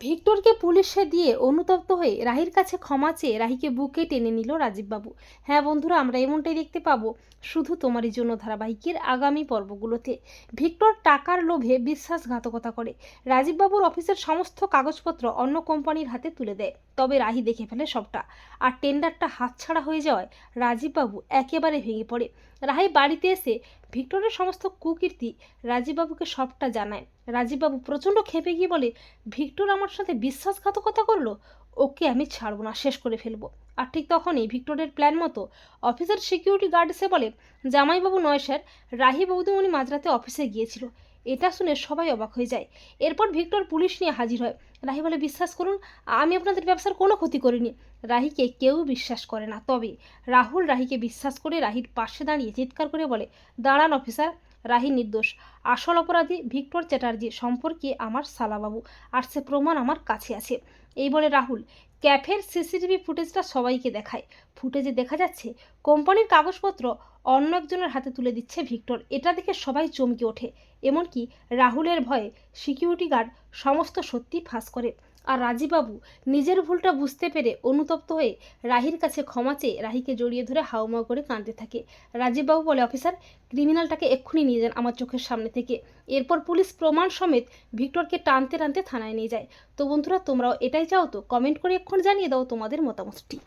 ভিক্টরকে পুলিশে দিয়ে অনুতপ্ত হয়ে রাহির কাছে ক্ষমা চেয়ে রাহিকে বুকে টেনে নিল রাজীববাবু। হ্যাঁ বন্ধুরা, আমরা এমনটাই দেখতে পাবো শুধু তোমারই জন্য ধারাবাহিকের আগামী পর্বগুলোতে। ভিক্টর টাকার লোভে বিশ্বাসঘাতকতা করে রাজীববাবুর অফিসের সমস্ত কাগজপত্র অন্য কোম্পানির হাতে তুলে দেয়। তবে রাহি দেখে ফেলে সবটা, আর টেন্ডারটা হাতছাড়া হয়ে যাওয়ায় রাজীববাবু একেবারে ভেঙে পড়ে। রাহি বাড়িতে এসে ভিক্টরের সমস্ত কুকীর্তি রাজীববাবুকে সবটা জানায়। রাজীববাবু প্রচণ্ড ক্ষেপে গিয়ে বলে, ভিক্টর আমার সাথে বিশ্বাসঘাতকতা করলো, ওকে আমি ছাড়বো না, শেষ করে ফেলবো। আর ঠিক তখনই ভিক্টরের প্ল্যান মতো অফিসের সিকিউরিটি গার্ড এসে বলে, জামাইবাবু নয় স্যার, রাহি বৌদিমণি মাঝরাতে অফিসে গিয়েছিল। এটা শুনে সবাই অবাক হয়ে যায়। এরপর ভিক্টর পুলিশ নিয়ে হাজির হয়। রাহি বলে, বিশ্বাস করুন, আমি আপনাদের ব্যবসার কোনো ক্ষতি করিনি। রাহিকে কেউ বিশ্বাস করে না, তবে রাহুল রাহিকে বিশ্বাস করে রাহির পাশে দাঁড়িয়ে চিৎকার করে বলে, দাঁড়ান অফিসার, রাহি নির্দোষ। আসল অপরাধী ভিক্টর চ্যাটার্জি সম্পর্কে আমার শালাবাবু, আর সে প্রমাণ আমার কাছে আছে। এই বলে রাহুল ক্যাফের সিসিটিভি ফুটেজটা সবাইকে দেখায়। ফুটেজে দেখা যাচ্ছে কোম্পানির কাগজপত্র অন্য একজনের হাতে তুলে দিচ্ছে ভিক্টর। এটা দেখে সবাই চমকে ওঠে, এমনকি রাহুলের ভয়ে সিকিউরিটি গার্ড সমস্ত সত্যি ফাঁস করে। আর রাজীববাবু নিজের ভুলটা বুঝতে পেরে অনুতপ্ত হয়ে রাহির কাছে ক্ষমা চেয়ে রাহিকে জড়িয়ে ধরে হাউমাউ করে কাঁদতে থাকে। রাজীববাবু বলে, অফিসার, ক্রিমিনালটাকে এক্ষুনি নিয়ে যান আমার চোখের সামনে থেকে। এরপর পুলিশ প্রমাণ সমেত ভিক্টরকে টানতে টানতে থানায় নিয়ে যায়। তো বন্ধুরা, তোমরাও এটাই চাও তো? কমেন্ট করে এক্ষুনি জানিয়ে দাও তোমাদের মতামতটি।